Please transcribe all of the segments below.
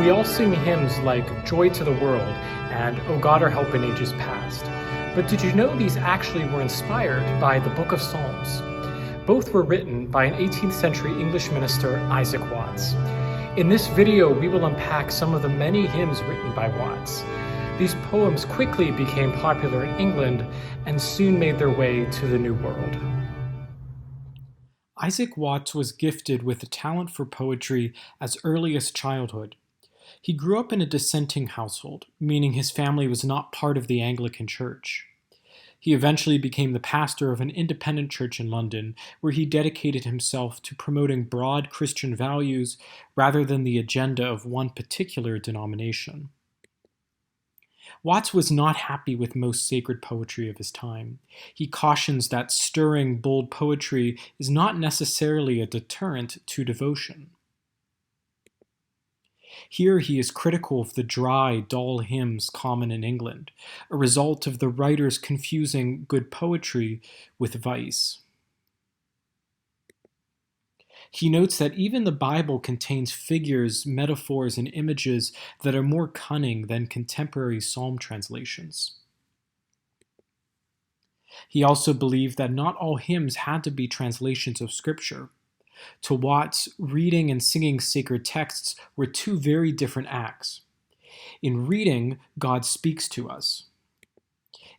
We all sing hymns like Joy to the World and O God Our Help in Ages Past. But did you know these actually were inspired by the Book of Psalms? Both were written by an 18th century English minister, Isaac Watts. In this video, we will unpack some of the many hymns written by Watts. These poems quickly became popular in England and soon made their way to the New World. Isaac Watts was gifted with a talent for poetry as early as childhood. He grew up in a dissenting household, meaning his family was not part of the Anglican Church. He eventually became the pastor of an independent church in London, where he dedicated himself to promoting broad Christian values rather than the agenda of one particular denomination. Watts was not happy with most sacred poetry of his time. He cautions that stirring, bold poetry is not necessarily a deterrent to devotion. Here he is critical of the dry, dull hymns common in England, a result of the writers confusing good poetry with vice. He notes that even the Bible contains figures, metaphors, and images that are more cunning than contemporary psalm translations. He also believed that not all hymns had to be translations of Scripture. To Watts, reading and singing sacred texts were two very different acts. In reading, God speaks to us.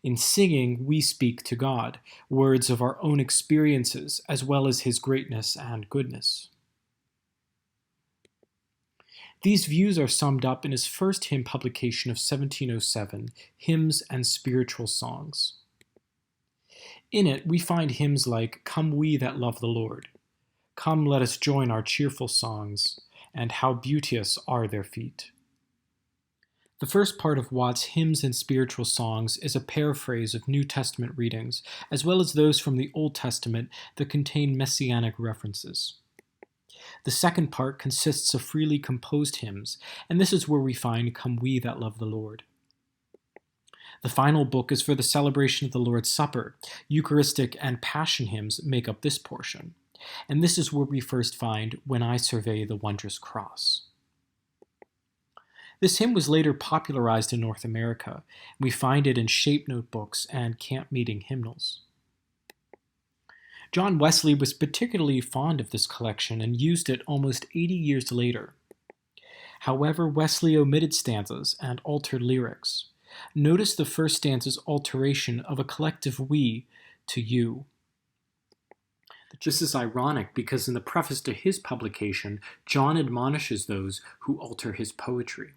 In singing, we speak to God, words of our own experiences, as well as His greatness and goodness. These views are summed up in his first hymn publication of 1707, Hymns and Spiritual Songs. In it, we find hymns like Come We That Love the Lord, Come Let Us Join Our Cheerful Songs, and How Beauteous Are Their Feet. The first part of Watts' Hymns and Spiritual Songs is a paraphrase of New Testament readings, as well as those from the Old Testament that contain messianic references. The second part consists of freely composed hymns, and this is where we find Come We That Love the Lord. The final book is for the celebration of the Lord's Supper. Eucharistic and Passion hymns make up this portion, and this is where we first find When I Survey the Wondrous Cross. This hymn was later popularized in North America. We find it in shape notebooks and camp meeting hymnals. John Wesley was particularly fond of this collection and used it almost 80 years later. However, Wesley omitted stanzas and altered lyrics. Notice the first stanza's alteration of a collective we to you. This is ironic because in the preface to his publication, John admonishes those who alter his poetry.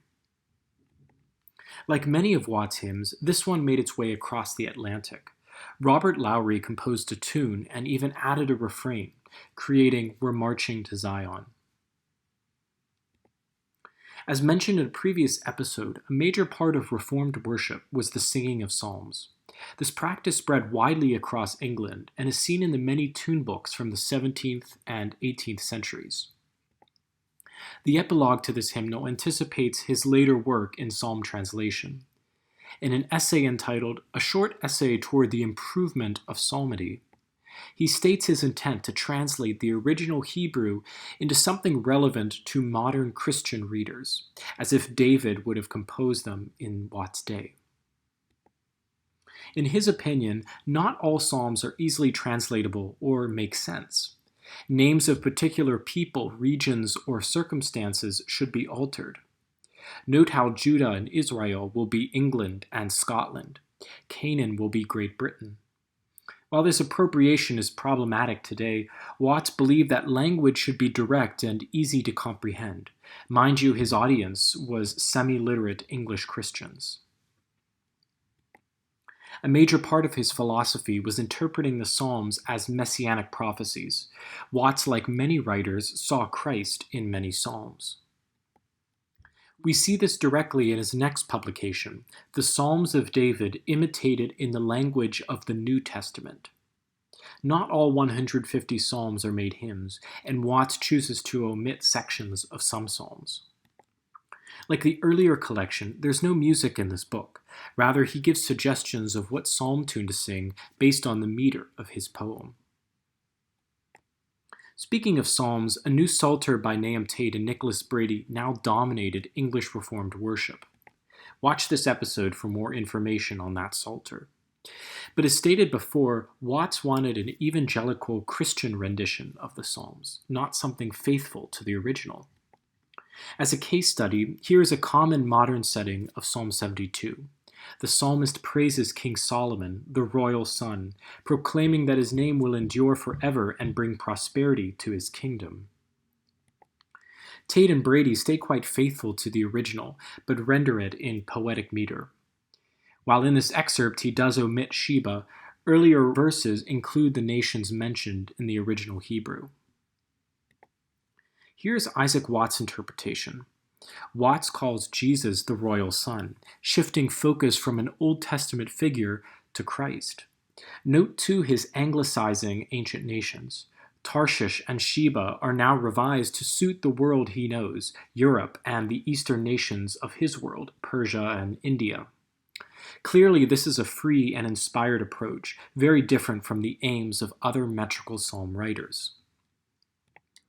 Like many of Watts' hymns, this one made its way across the Atlantic. Robert Lowry composed a tune and even added a refrain, creating We're Marching to Zion. As mentioned in a previous episode, a major part of Reformed worship was the singing of psalms. This practice spread widely across England and is seen in the many tune books from the 17th and 18th centuries. The epilogue to this hymnal anticipates his later work in psalm translation. In an essay entitled A Short Essay Toward the Improvement of Psalmody, he states his intent to translate the original Hebrew into something relevant to modern Christian readers, as if David would have composed them in Watts' day. In his opinion, not all psalms are easily translatable or make sense. Names of particular people, regions, or circumstances should be altered. Note how Judah and Israel will be England and Scotland. Canaan will be Great Britain. While this appropriation is problematic today, Watts believed that language should be direct and easy to comprehend. Mind you, his audience was semi-literate English Christians. A major part of his philosophy was interpreting the Psalms as messianic prophecies. Watts, like many writers, saw Christ in many psalms. We see this directly in his next publication, The Psalms of David Imitated in the Language of the New Testament. Not all 150 psalms are made hymns, and Watts chooses to omit sections of some psalms. Like the earlier collection, there's no music in this book. Rather, he gives suggestions of what psalm tune to sing based on the meter of his poem. Speaking of psalms, a new psalter by Nahum Tate and Nicholas Brady now dominated English Reformed worship. Watch this episode for more information on that psalter. But as stated before, Watts wanted an evangelical Christian rendition of the Psalms, not something faithful to the original. As a case study, here is a common modern setting of Psalm 72. The psalmist praises King Solomon, the royal son, proclaiming that his name will endure forever and bring prosperity to his kingdom. Tate and Brady stay quite faithful to the original, but render it in poetic meter. While in this excerpt he does omit Sheba, earlier verses include the nations mentioned in the original Hebrew. Here's Isaac Watts' interpretation. Watts calls Jesus the royal son, shifting focus from an Old Testament figure to Christ. Note too his anglicizing ancient nations. Tarshish and Sheba are now revised to suit the world he knows, Europe and the eastern nations of his world, Persia and India. Clearly, this is a free and inspired approach, very different from the aims of other metrical psalm writers.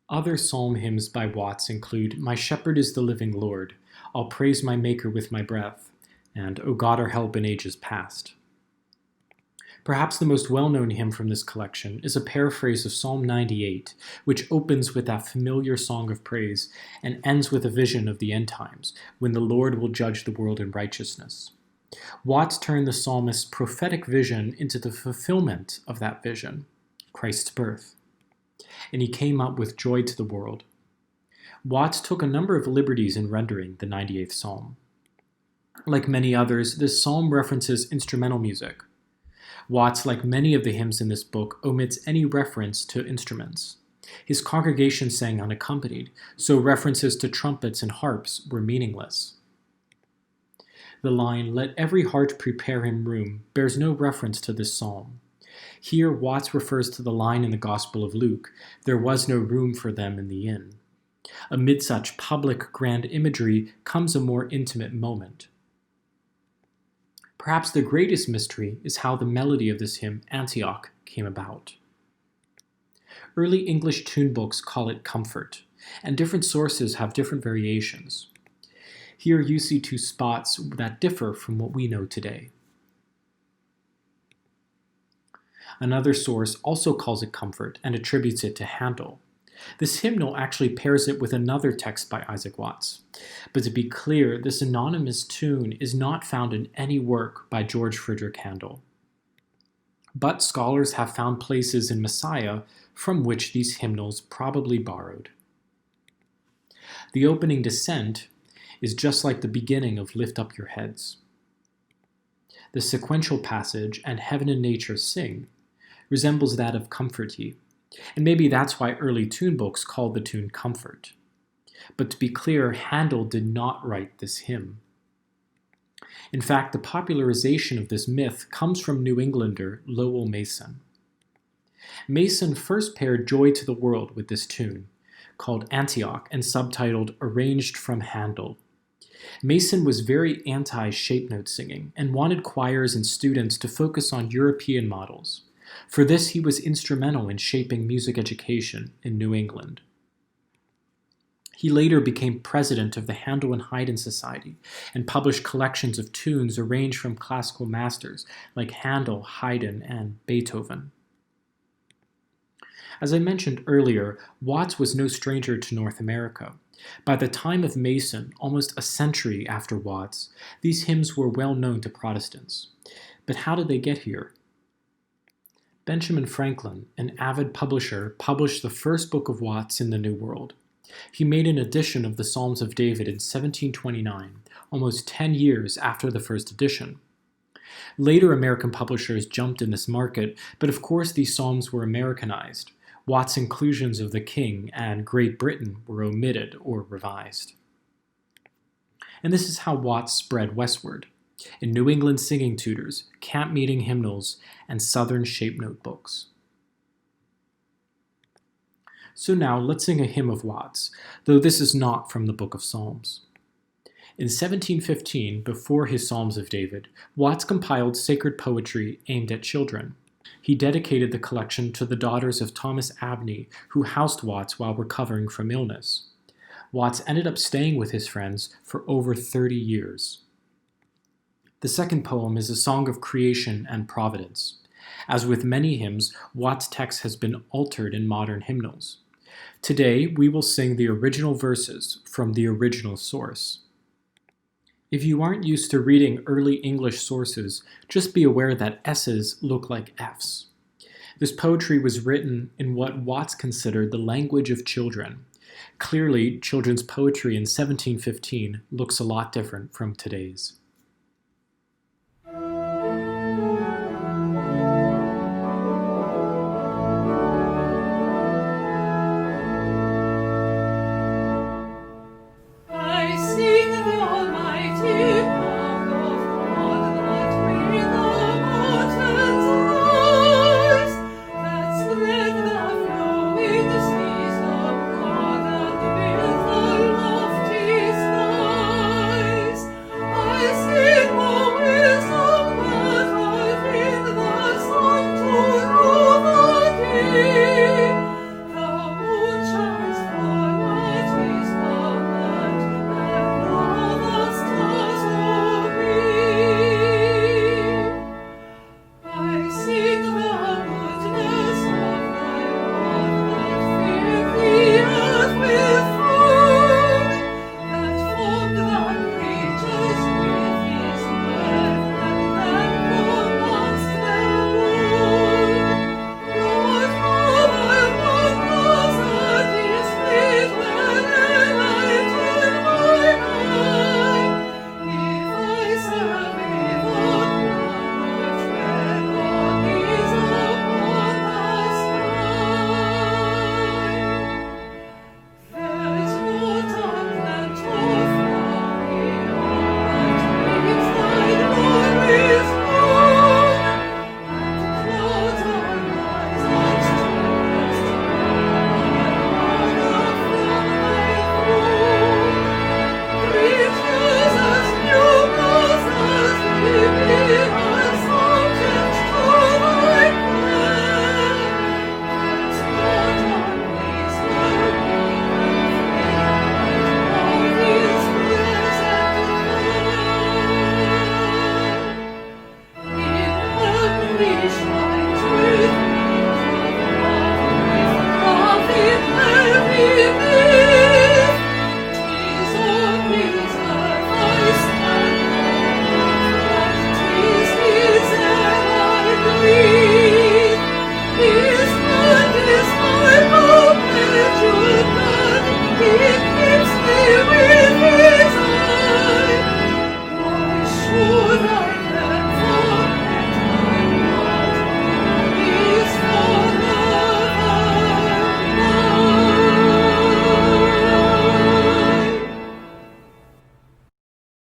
Other psalm hymns by Watts include My Shepherd is the Living Lord, I'll Praise My Maker with My Breath, and O God our Help in Ages Past. Perhaps the most well-known hymn from this collection is a paraphrase of Psalm 98, which opens with that familiar song of praise and ends with a vision of the end times, when the Lord will judge the world in righteousness. Watts turned the psalmist's prophetic vision into the fulfillment of that vision, Christ's birth. And he came up with joy to the world. Watts took a number of liberties in rendering the 98th Psalm. Like many others, this psalm references instrumental music. Watts, like many of the hymns in this book, omits any reference to instruments. His congregation sang unaccompanied, so references to trumpets and harps were meaningless. The line, Let every heart prepare him room, bears no reference to this psalm. Here, Watts refers to the line in the Gospel of Luke, There was no room for them in the inn. Amid such public grand imagery comes a more intimate moment. Perhaps the greatest mystery is how the melody of this hymn, Antioch, came about. Early English tune books call it comfort, and different sources have different variations. Here you see two spots that differ from what we know today. Another source also calls it comfort and attributes it to Handel. This hymnal actually pairs it with another text by Isaac Watts. But to be clear, this anonymous tune is not found in any work by George Friedrich Handel. But scholars have found places in Messiah from which these hymnals probably borrowed. The opening descent is just like the beginning of Lift Up Your Heads. The sequential passage, and Heaven and Nature Sing, resembles that of Comfort Ye, and maybe that's why early tune books called the tune Comfort. But to be clear, Handel did not write this hymn. In fact, the popularization of this myth comes from New Englander Lowell Mason. Mason first paired Joy to the World with this tune, called Antioch and subtitled Arranged from Handel. Mason was very anti-shape note singing and wanted choirs and students to focus on European models. For this, he was instrumental in shaping music education in New England. He later became president of the Handel and Haydn Society and published collections of tunes arranged from classical masters like Handel, Haydn, and Beethoven. As I mentioned earlier, Watts was no stranger to North America. By the time of Mason, almost a century after Watts, these hymns were well known to Protestants. But how did they get here? Benjamin Franklin, an avid publisher, published the first book of Watts in the New World. He made an edition of the Psalms of David in 1729, almost 10 years after the first edition. Later American publishers jumped in this market, but of course these psalms were Americanized. Watts' inclusions of the King and Great Britain were omitted or revised. And this is how Watts spread westward, in New England singing tutors, camp meeting hymnals, and Southern shape note books. So now let's sing a hymn of Watts, though this is not from the Book of Psalms. In 1715, before his Psalms of David, Watts compiled sacred poetry aimed at children. He dedicated the collection to the daughters of Thomas Abney, who housed Watts while recovering from illness. Watts ended up staying with his friends for over 30 years. The second poem is a song of creation and providence. As with many hymns, Watts' text has been altered in modern hymnals. Today, we will sing the original verses from the original source. If you aren't used to reading early English sources, just be aware that S's look like F's. This poetry was written in what Watts considered the language of children. Clearly, children's poetry in 1715 looks a lot different from today's.